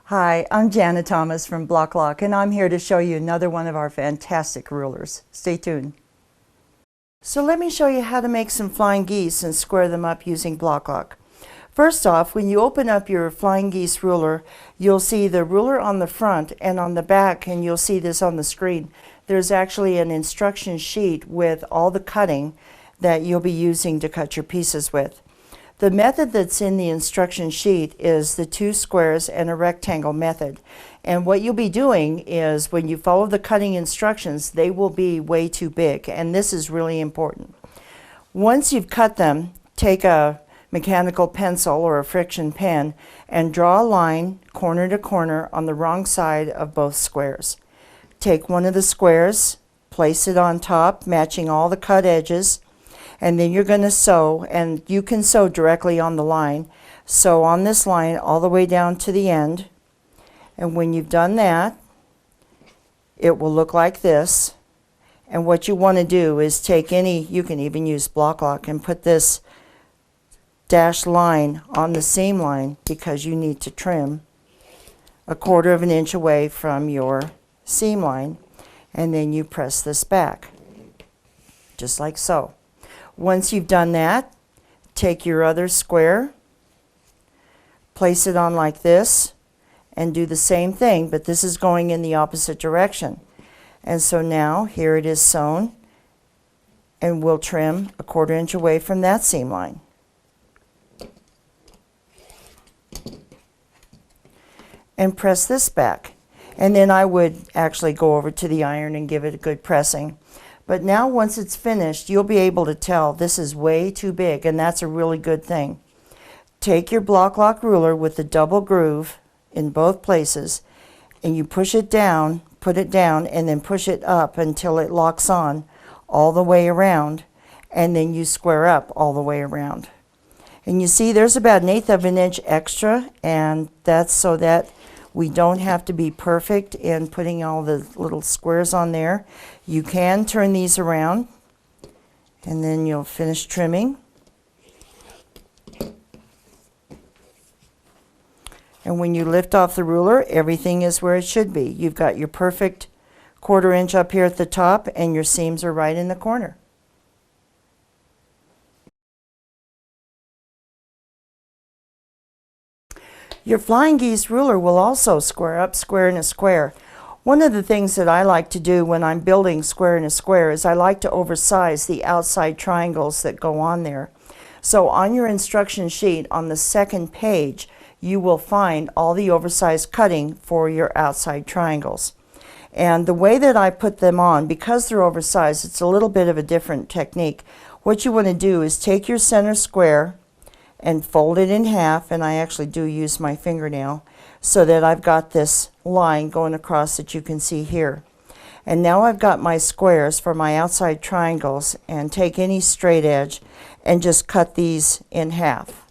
Hi, I'm Janet Thomas from Bloc Loc, and I'm here to show you another one of our fantastic rulers. Stay tuned. So let me show you how to make some flying geese and square them up using Bloc Loc. First off, when you open up your flying geese ruler, you'll see the ruler on the front and on the back, and you'll see this on the screen. There's actually an instruction sheet with all the cutting that you'll be using to cut your pieces with. The method that's in the instruction sheet is the 2 squares and a rectangle method. And what you'll be doing is when you follow the cutting instructions, they will be way too big, and this is really important. Once you've cut them, take a mechanical pencil or a friction pen and draw a line corner to corner on the wrong side of both squares. Take one of the squares, place it on top, matching all the cut edges, and then you're going to sew, and you can sew directly on the line. Sew on this line all the way down to the end, and when you've done that, it will look like this. And what you want to do is take you can even use Bloc Loc, and put this dashed line on the seam line because you need to trim 1/4 of an inch away from your seam line, and then you press this back just like so. Once you've done that, take your other square, place it on like this, and do the same thing, but this is going in the opposite direction. And so now here it is sewn, and we'll trim 1/4 inch away from that seam line. And press this back. And then I would actually go over to the iron and give it a good pressing. But now once it's finished, you'll be able to tell this is way too big, and that's a really good thing. Take your Bloc Loc ruler with the double groove in both places, and you push it down, put it down, and then push it up until it locks on all the way around, and then you square up all the way around. And you see there's about 1/8 of an inch extra, and that's so that we don't have to be perfect in putting all the little squares on there. You can turn these around, and then you'll finish trimming. And when you lift off the ruler, everything is where it should be. You've got your perfect 1/4 inch up here at the top, and your seams are right in the corner. Your flying geese ruler will also square up square in a square. One of the things that I like to do when I'm building square in a square is I like to oversize the outside triangles that go on there. So on your instruction sheet on the second page, you will find all the oversized cutting for your outside triangles. And the way that I put them on, because they're oversized, it's a little bit of a different technique. What you want to do is take your center square and fold it in half, and I actually do use my fingernail so that I've got this line going across that you can see here. And now I've got my squares for my outside triangles, and take any straight edge and just cut these in half.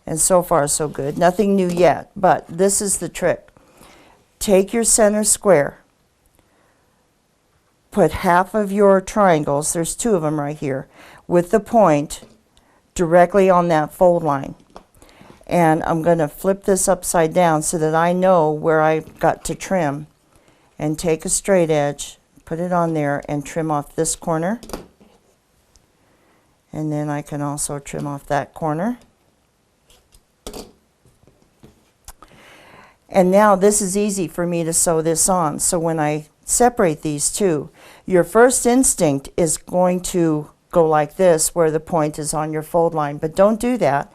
And so far so good. Nothing new yet, but this is the trick. Take your center square, put half of your triangles, there's 2 of them right here, with the point directly on that fold line. And I'm going to flip this upside down so that I know where I got to trim, and take a straight edge, put it on there, and trim off this corner. And then I can also trim off that corner. And now this is easy for me to sew this on. So when I separate these two, your first instinct is going to go like this, where the point is on your fold line, but don't do that.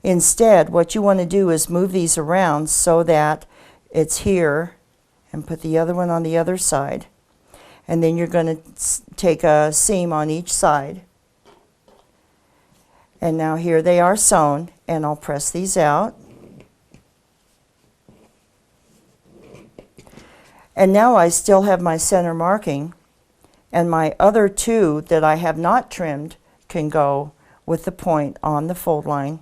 Instead, what you want to do is move these around so that it's here, and put the other one on the other side. And then you're going to take a seam on each side. And now here they are sewn, and I'll press these out. And now I still have my center marking, and my other 2 that I have not trimmed can go with the point on the fold line,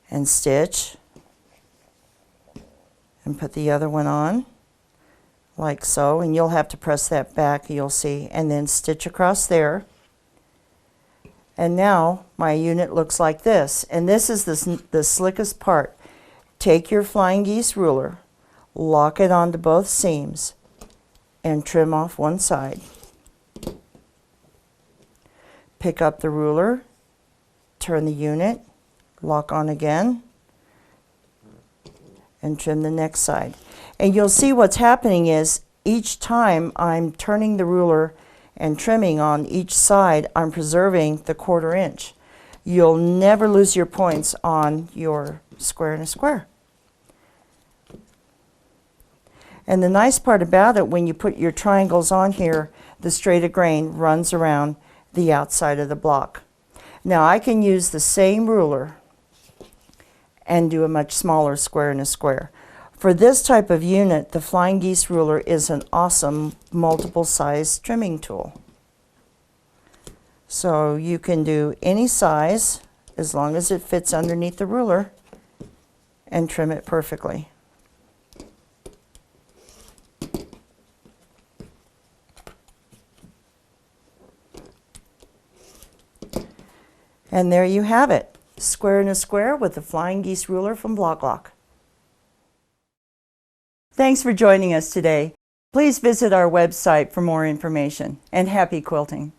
and stitch, and put the other one on like so, and you'll have to press that back, you'll see, and then stitch across there. And now my unit looks like this, and this is the slickest part. Take your flying geese ruler, lock it onto both seams, and trim off one side. Pick up the ruler, turn the unit, lock on again, and trim the next side. And you'll see what's happening is each time I'm turning the ruler and trimming on each side, I'm preserving the 1/4 inch. You'll never lose your points on your square and a square. And the nice part about it, when you put your triangles on here, the straight of grain runs around the outside of the block. Now I can use the same ruler and do a much smaller square and a square. For this type of unit, the flying geese ruler is an awesome multiple size trimming tool. So you can do any size as long as it fits underneath the ruler and trim it perfectly. And there you have it, square and a square with the flying geese ruler from Bloc Loc. Thanks for joining us today. Please visit our website for more information, and happy quilting.